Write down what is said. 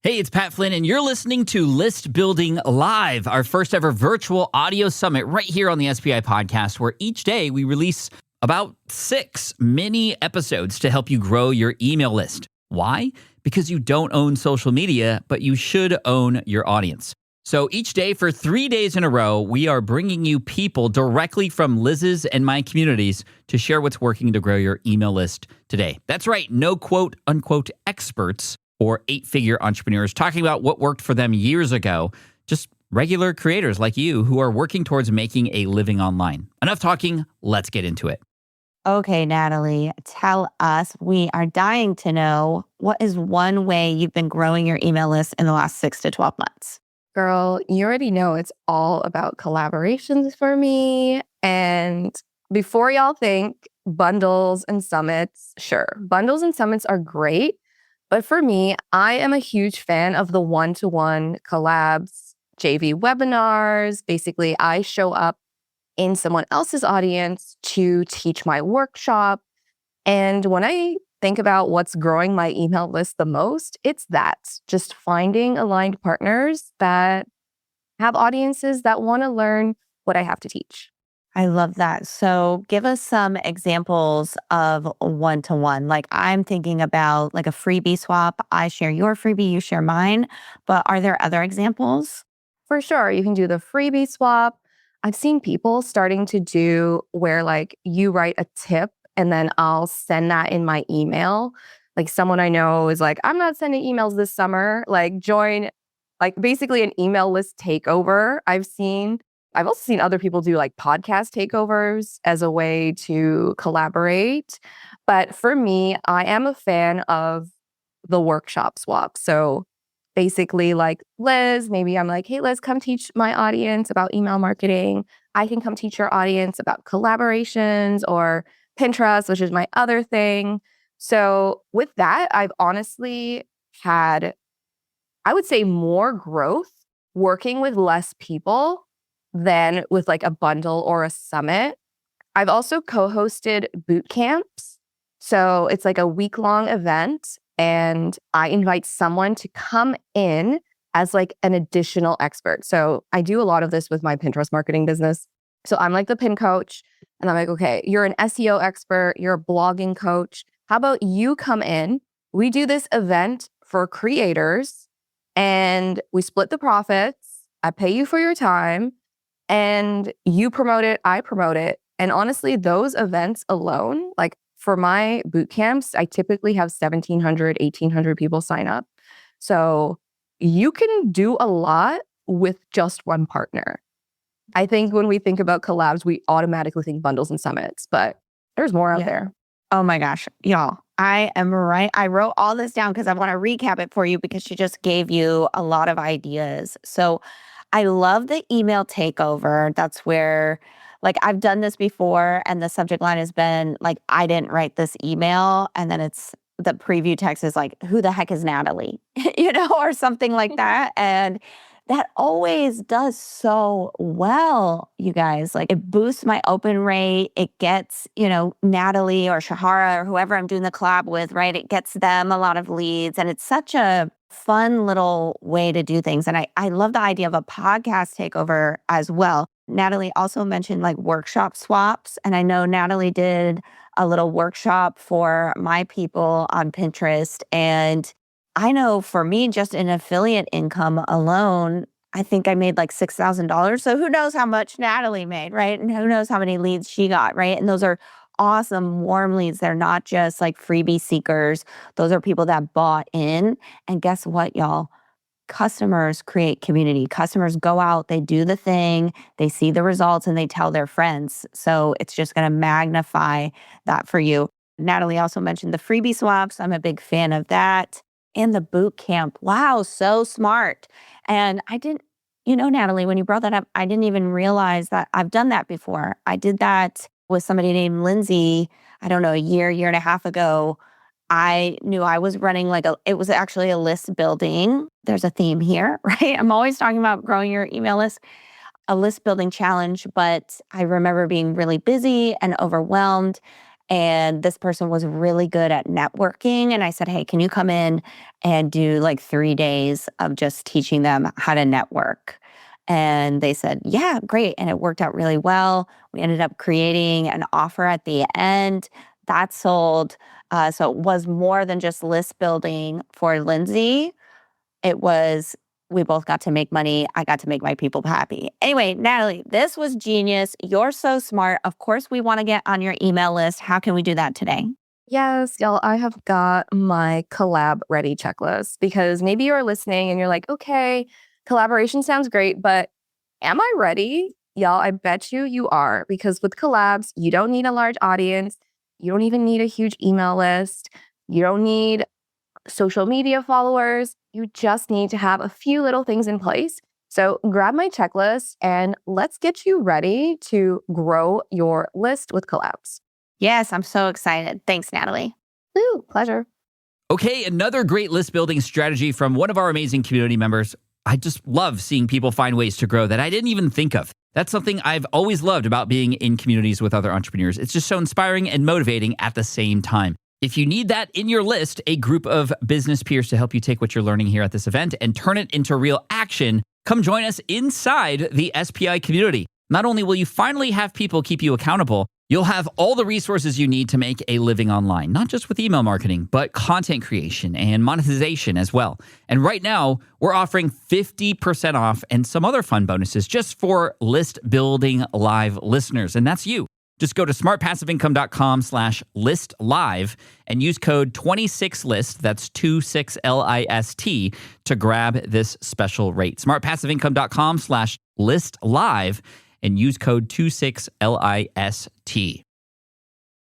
Hey, it's Pat Flynn, and you're listening to List Building Live, our first ever virtual audio summit right here on the SPI podcast, where each day we release about 6 mini episodes to help you grow your email list. Why? Because you don't own social media, but you should own your audience. So each day for 3 days in a row, we are bringing you people directly from Liz's and my communities to share what's working to grow your email list today. That's right, no quote unquote experts or 8-figure entrepreneurs talking about what worked for them years ago. Just regular creators like you who are working towards making a living online. Enough talking, let's get into it. Okay, Natalie, tell us. We are dying to know, what is one way you've been growing your email list in the last 6 to 12 months? Girl, you already know it's all about collaborations for me. And before y'all think bundles and summits, sure, bundles and summits are great. But for me, I am a huge fan of the one-to-one collabs, JV webinars. Basically, I show up in someone else's audience to teach my workshop. And when I think about what's growing my email list the most, it's that, just finding aligned partners that have audiences that want to learn what I have to teach. I love that. So give us some examples of one-to-one. Like, I'm thinking about like a freebie swap. I share your freebie, you share mine. But are there other examples? For sure, you can do the freebie swap. I've seen people starting to do where like you write a tip and then I'll send that in my email. Like, someone I know is like, I'm not sending emails this summer. Like, join like basically an email list takeover. I've also seen other people do like podcast takeovers as a way to collaborate. But for me, I am a fan of the workshop swap. So basically, like Liz, maybe I'm like, hey, Liz, come teach my audience about email marketing. I can come teach your audience about collaborations or Pinterest, which is my other thing. So with that, I've honestly had, I would say, more growth working with less people than with like a bundle or a summit. I've also co-hosted boot camps. So it's like a week-long event, and I invite someone to come in as like an additional expert. So I do a lot of this with my Pinterest marketing business. So I'm like the pin coach, and I'm like, okay, you're an SEO expert, you're a blogging coach. How about you come in? We do this event for creators, and we split the profits. I pay you for your time. And you promote it, I promote it. And honestly, those events alone, like for my boot camps, I typically have 1,700, 1,800 people sign up. So you can do a lot with just one partner. I think when we think about collabs, we automatically think bundles and summits, but there's more out there. Oh my gosh, y'all. I am right. I wrote all this down because I want to recap it for you, because she just gave you a lot of ideas. So I love the email takeover. That's where, like, I've done this before and the subject line has been like, I didn't write this email. And then it's the preview text is like, who the heck is Natalie? Or something like that. And that always does so well, you guys. Like, it boosts my open rate. It gets, Natalie or Shahara or whoever I'm doing the collab with, right? It gets them a lot of leads. And it's such a fun little way to do things. And I love the idea of a podcast takeover as well. Natalie also mentioned like workshop swaps. And I know Natalie did a little workshop for my people on Pinterest. And I know for me, just in affiliate income alone, I think I made like $6,000. So who knows how much Natalie made, right? And who knows how many leads she got, right? And those are awesome, warm leads. They're not just like freebie seekers. Those are people that bought in. And guess what, y'all? Customers create community. Customers go out, they do the thing, they see the results, and they tell their friends. So it's just going to magnify that for you. Natalie also mentioned the freebie swaps. I'm a big fan of that. And the boot camp. Wow, so smart. And I didn't, Natalie, when you brought that up, I didn't even realize that I've done that before. I did that with somebody named Lindsay, I don't know, a year and a half ago. I knew I was running it was actually a list building. There's a theme here, right? I'm always talking about growing your email list, a list building challenge, but I remember being really busy and overwhelmed. And this person was really good at networking. And I said, hey, can you come in and do like 3 days of just teaching them how to network? And they said, yeah, great. And it worked out really well. We ended up creating an offer at the end that sold. So it was more than just list building for Lindsay. It was, we both got to make money. I got to make my people happy. Anyway, Natalie, this was genius. You're so smart. Of course, we want to get on your email list. How can we do that today? Yes, y'all, I have got my collab ready checklist because maybe you're listening and you're like, okay, collaboration sounds great, but am I ready? Y'all, I bet you are, because with collabs, you don't need a large audience. You don't even need a huge email list. You don't need social media followers. You just need to have a few little things in place. So grab my checklist and let's get you ready to grow your list with collabs. Yes, I'm so excited. Thanks, Natalie. Ooh, pleasure. Okay, another great list building strategy from one of our amazing community members. I just love seeing people find ways to grow that I didn't even think of. That's something I've always loved about being in communities with other entrepreneurs. It's just so inspiring and motivating at the same time. If you need that in your list, a group of business peers to help you take what you're learning here at this event and turn it into real action, come join us inside the SPI community. Not only will you finally have people keep you accountable, you'll have all the resources you need to make a living online, not just with email marketing, but content creation and monetization as well. And right now, we're offering 50% off and some other fun bonuses just for List Building Live listeners. And that's you. Just go to smartpassiveincome.com/list live and use code 26list, that's 26LIST, to grab this special rate. Smartpassiveincome.com/list live and use code 26LIST.